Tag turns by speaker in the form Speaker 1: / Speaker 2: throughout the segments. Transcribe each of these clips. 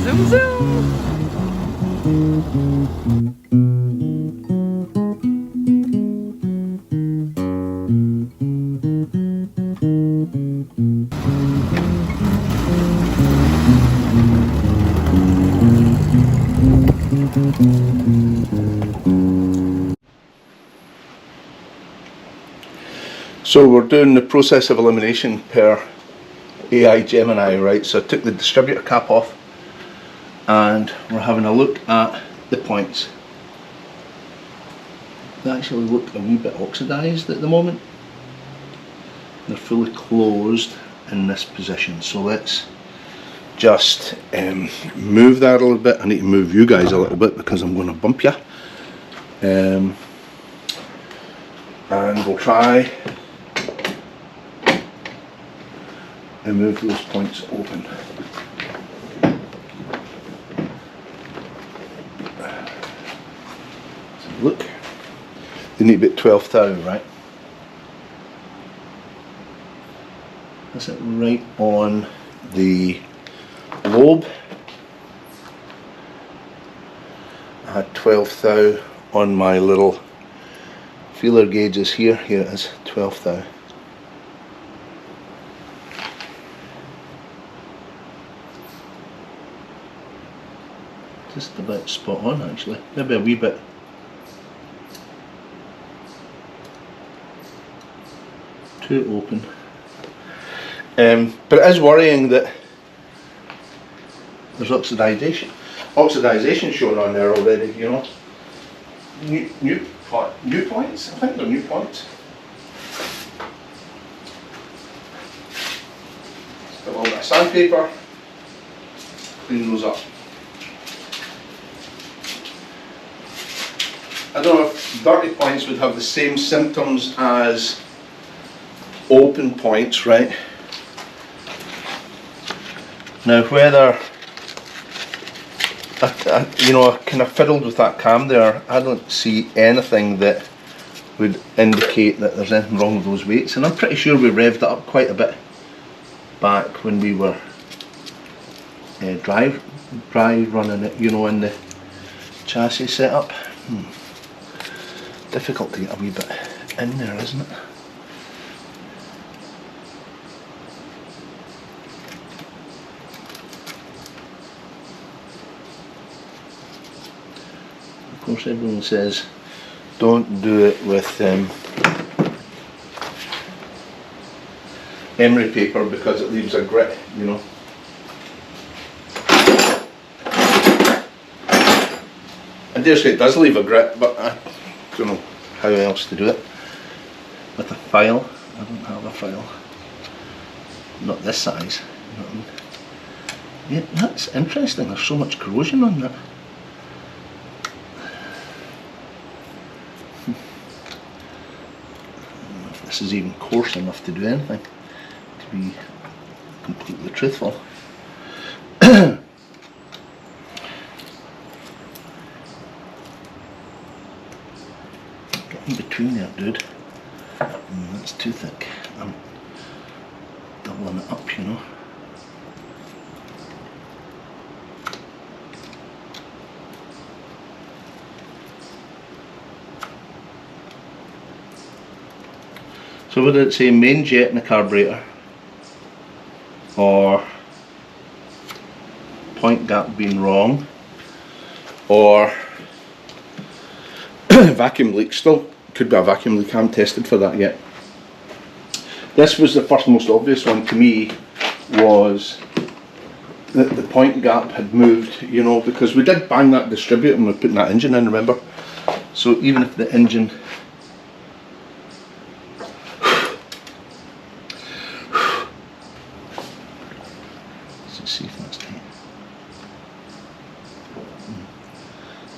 Speaker 1: Zoom zoom.
Speaker 2: So we're doing the process of elimination per AI Gemini, right? So I took the distributor cap off and we're having a look at the points. They actually look a wee bit oxidized at the moment. They're fully closed in this position. So let's just move that a little bit. I need to move you guys a little bit because I'm going to bump you. And we'll try and move those points open. So look, they need about 12 thou, right? That's it, right on the lobe. I had 12 thou on my little feeler gauges here. Here it is, 12 thou. Just about spot on actually, maybe a wee bit too open. But it is worrying that there's oxidation shown on there already, you know. New points, I think they're new points. Just a little bit of sandpaper, clean those up. I don't know if dirty points would have the same symptoms as open points, right? Now whether, you know, I kind of fiddled with that cam there, I don't see anything that would indicate that there's anything wrong with those weights, and I'm pretty sure we revved it up quite a bit back when we were dry running it, you know, in the chassis setup. Difficult to get a wee bit in there, isn't it? Of course everyone says don't do it with emery paper because it leaves a grit, you know. I dare say it does leave a grit, but I don't know how else to do it. With a file, I don't have a file. Not this size. You know what I mean? Yeah, that's interesting, there's so much corrosion on that. I don't know if this is even coarse enough to do anything, to be completely truthful. Get in between there, dude. That's too thick. I'm doubling it up, you know. So would it say main jet in the carburetor, or point gap being wrong, or vacuum leak? Still could be a vacuum leak, I haven't tested for that yet. This was the first most obvious one to me, was that the point gap had moved, you know, because we did bang that distributor when we were putting that engine in, remember? So even if the engine let's see if that's tight.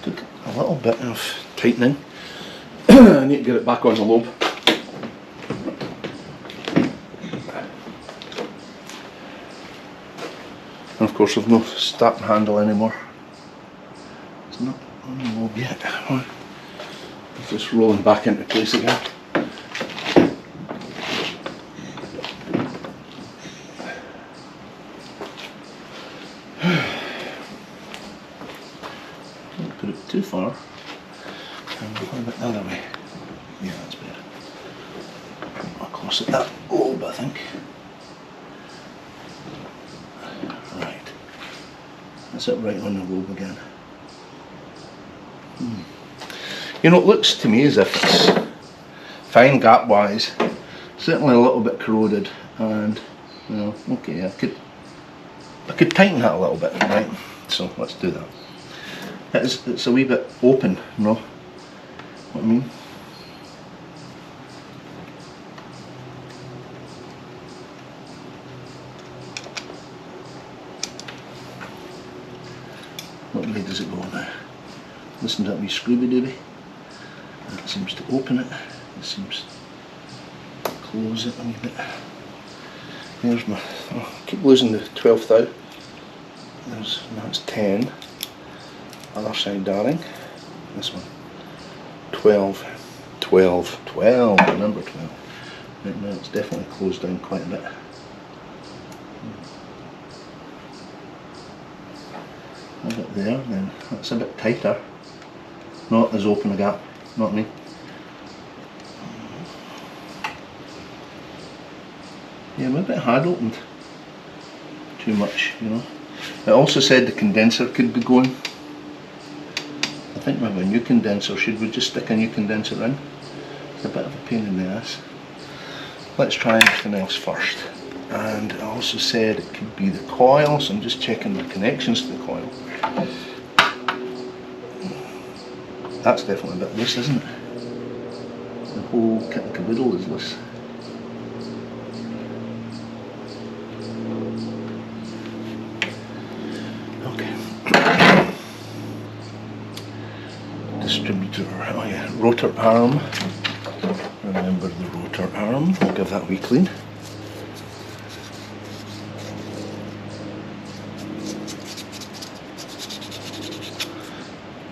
Speaker 2: Took a little bit of tightening. I need to get it back on the lobe. And of course I've no starting handle anymore. It's not on the lobe yet. It's just rolling back into place again. bit too far. And a little bit the other way. Yeah, that's better. I'll close it that lobe, I think. Right. That's it right on the lobe again. You know, it looks to me as if it's fine gap wise, certainly a little bit corroded, and you know, okay, I could tighten that a little bit, right? So let's do that. It's a wee bit open, you know what I mean? What way does it go now? Listen to that wee scrooby dooby. It seems to open it. It seems to close it a wee bit. There's my. Oh, I keep losing the 12th thou. That's 10. Other side, darling. This one. 12. 12. 12. Remember 12. Right now it's definitely closed down quite a bit. A bit there, then that's a bit tighter. Not as open a gap, know what I mean? Yeah, maybe it had opened too much, you know. It also said the condenser could be going. I think maybe a new condenser. Should we just stick a new condenser in? It's a bit of a pain in the ass. Let's try everything else first. And it also said it could be the coil, so I'm just checking the connections to the coil. That's definitely a bit loose, isn't it? The whole kit and caboodle is loose. Okay. Distributor, oh yeah, rotor arm. Remember the rotor arm, I'll give that a wee clean.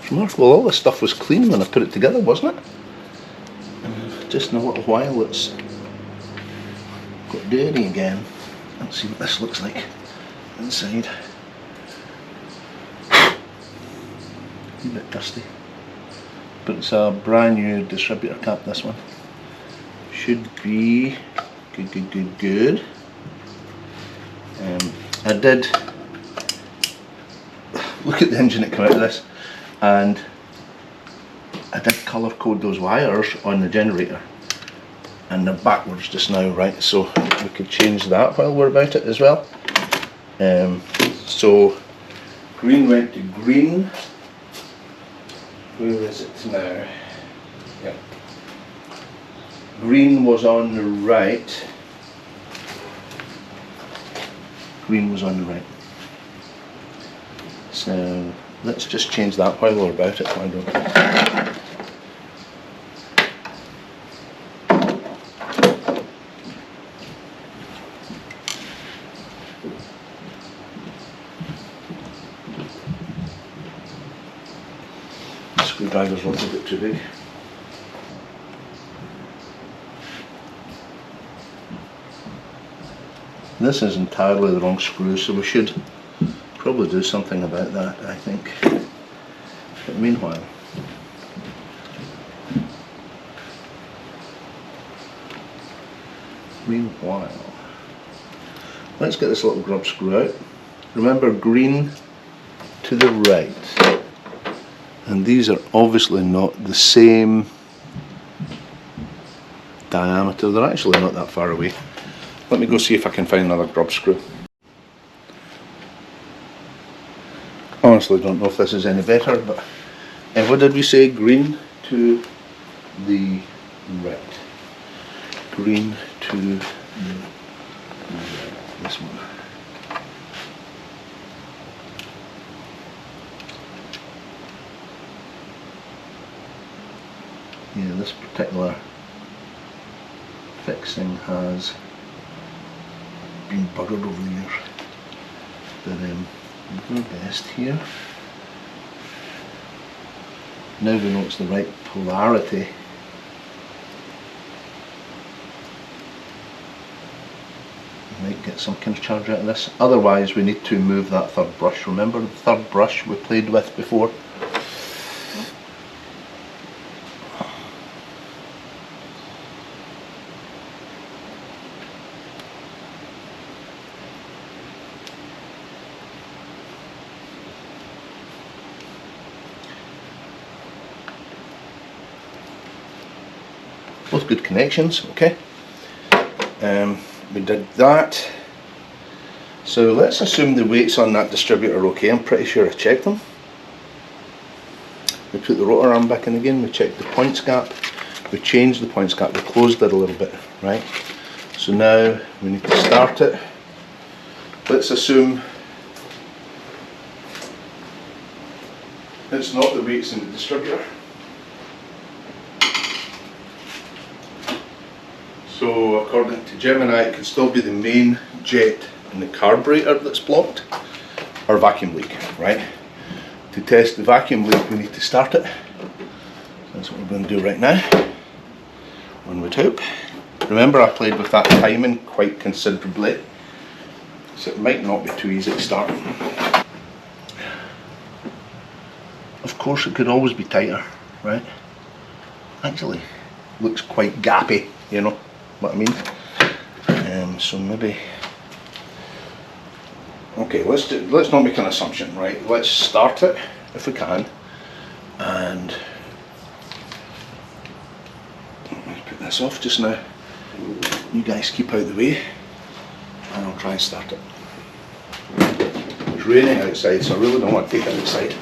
Speaker 2: Remarkable, all this stuff was clean when I put it together, wasn't it? Just in a little while it's got dirty again. Let's see what this looks like inside. A bit dusty. But it's a brand new distributor cap, this one. Should be good. I did look at the engine that came out of this, and I did colour code those wires on the generator, and they're backwards just now, right? So we could change that while we're about it as well. So green went to green. Where is it now? Yeah. Green was on the right. Green was on the right. So let's just change that while we're about it. Why don't we? Screwdriver's a little bit too big. This is entirely the wrong screw, so we should probably do something about that, I think. But meanwhile, let's get this little grub screw out. Remember, green to the right. And these are obviously not the same diameter. They're actually not that far away. Let me go see if I can find another grub screw. Honestly, don't know if this is any better, but what did we say? Green to the right. Green to the right. This one. Yeah, this particular fixing has been buggered over the years, but we'll do best here. Now we know it's the right polarity. Might get some kind of charge out of this. Otherwise we need to move that third brush. Remember the third brush we played with before? both good connections, okay. We did that. So let's assume the weights on that distributor are okay. I'm pretty sure I checked them. We put the rotor arm back in again, we checked the points gap, we changed the points gap, we closed it a little bit, right? So now we need to start it. Let's assume it's not the weights in the distributor. So according to Gemini, it could still be the main jet in the carburetor that's blocked, or vacuum leak, right? To test the vacuum leak, we need to start it. That's what we're going to do right now. One would hope. Remember, I played with that timing quite considerably, so it might not be too easy to start. Of course, it could always be tighter, right? Actually, looks quite gappy, you know what I mean? So maybe. Okay, let's not make an assumption, right? Let's start it if we can, and let's put this off just now. You guys keep out of the way, and I'll try and start it. It's raining outside, so I really don't want to take it outside.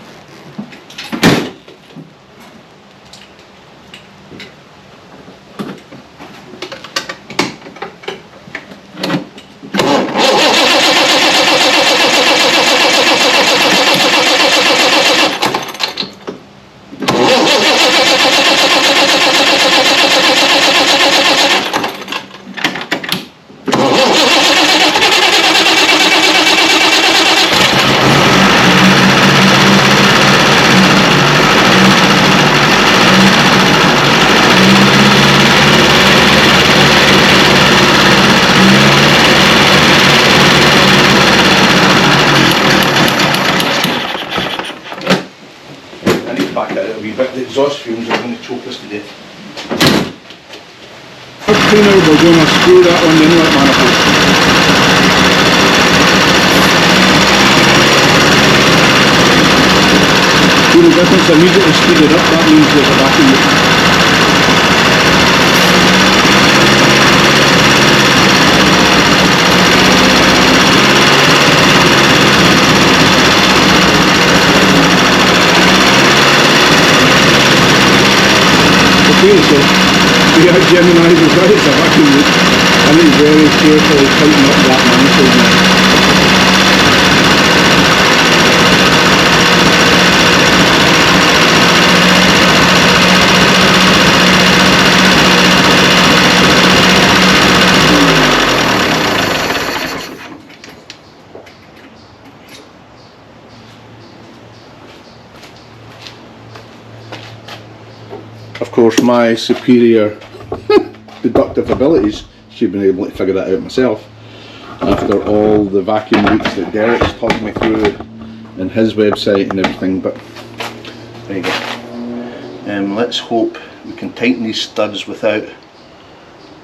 Speaker 2: The exhaust fumes are going to choke us to death.
Speaker 1: Cleaner, we're going to screw that on the inlet manifold. See the difference? Immediately speed it up, that means there's a vacuum leak. Okay, so we have Gemini as well, it's a vacuum leak. I need to very carefully tighten up that manifold now.
Speaker 2: Of course, my superior deductive abilities should have been able to figure that out myself after all the vacuum leaks that Derek's talked me through in his website and everything, but there you go. Let's hope we can tighten these studs without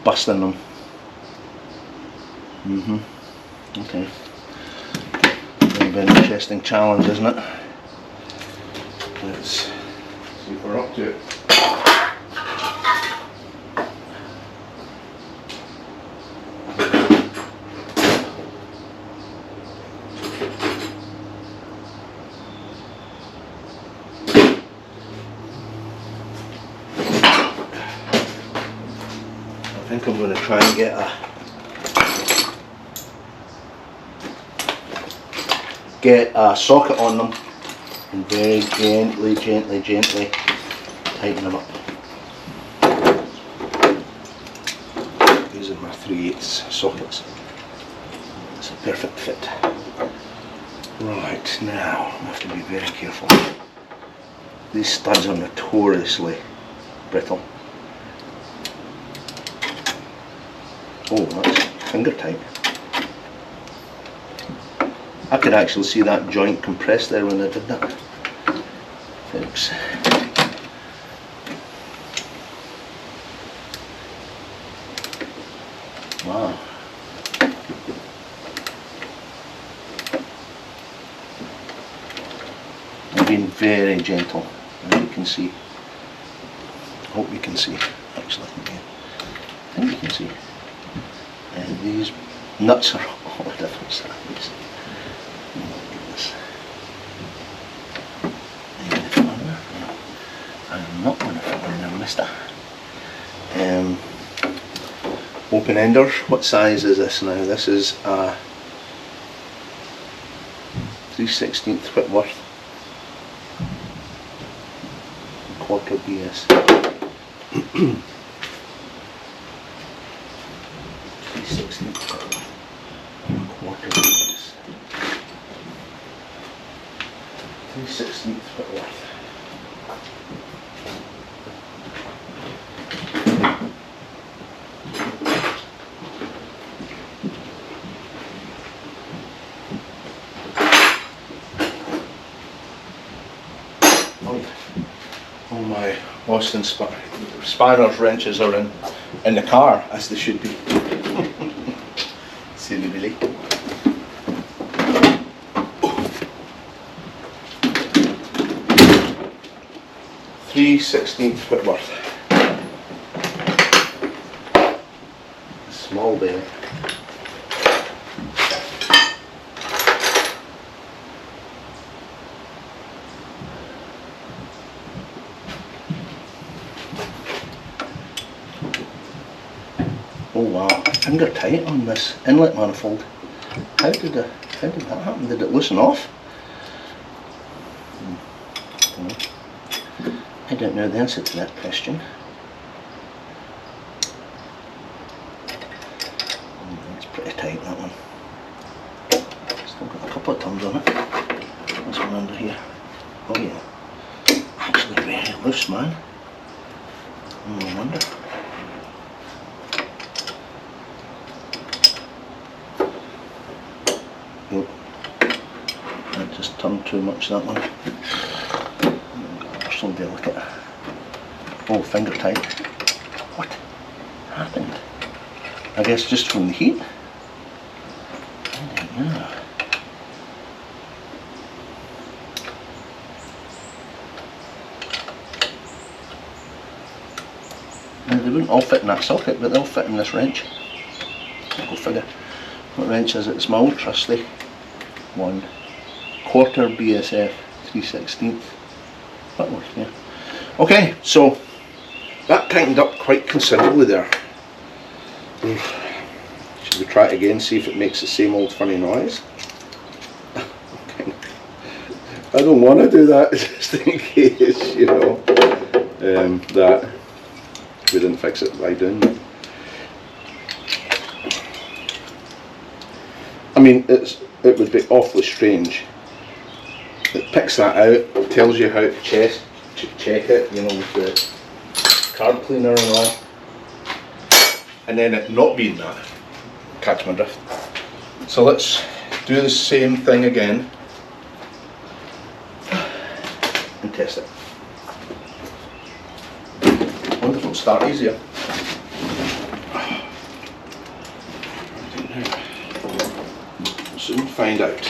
Speaker 2: busting them. Okay. Very, very interesting challenge, isn't it? Let's see if we're up to it. I think I'm going to try and get a socket on them and very gently tighten them up. These are my 3/8 sockets. It's a perfect fit. Right, now I have to be very careful. These studs are notoriously brittle. Oh, that's finger tight. I could actually see that joint compressed there when I did that. Oops. Wow. I've been very gentle, as you can see. I hope you can see, actually. Yeah. think you can see. And these nuts are all different sizes. Oh my goodness. I'm not going to fit in there, mister. Open enders. What size is this now? This is a 3/16 Whitworth quarter BS. 3/16 Whitworth quarter BS. 3/16 Whitworth. All my Austin spanners, wrenches are in the car, as they should be. Silly Billy. .3/16 Whitworth. Small bale. Oh wow, finger tight on this inlet manifold. How did that happen? Did it loosen off? I don't know the answer to that question. It's pretty tight, that one. Still got a couple of tons on it. This one under here. Oh yeah. Actually very loose, man. No wonder. Nope. That just turned too much, that one. So delicate. Oh, finger tight. What happened? I guess just from the heat? I don't know. Now, they wouldn't all fit in that socket, but they'll fit in this wrench. Go figure. What wrench is it? It's my old trusty one. Quarter BSF 3/16. Whitworth, yeah. Okay, so that tightened up quite considerably there. Should we try it again, see if it makes the same old funny noise? Okay. I don't want to do that, just in case, you know, that we didn't fix it by doing that. I mean, it would be awfully strange. It picks that out, tells you how to check it, you know, with the carb cleaner and all, and then it not being that. Catch my drift. So let's do the same thing again and test it. Wonderful, start easier. Soon find out.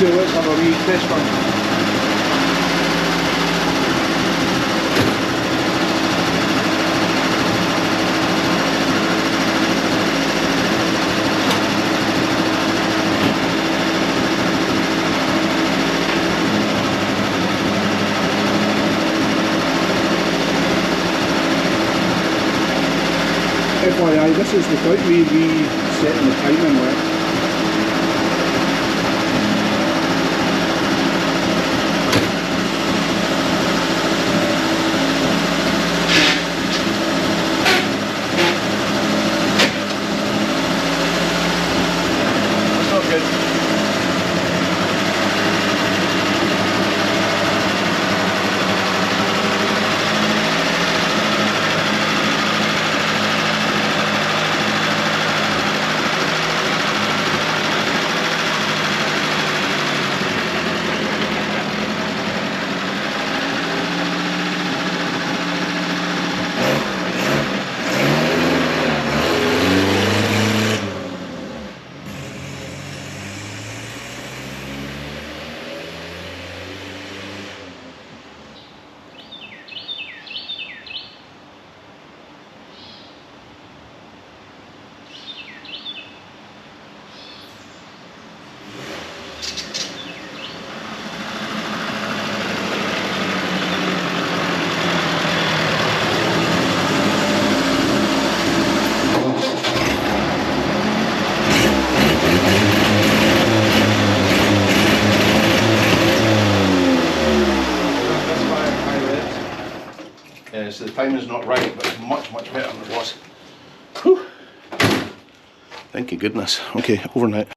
Speaker 2: Okay, let's have a wee test run.
Speaker 1: FYI, this is without me resetting the timing work.
Speaker 2: That's not good. So the timing's not right, but it's much, much better than it was. Whew. Thank you goodness. Okay, over and out.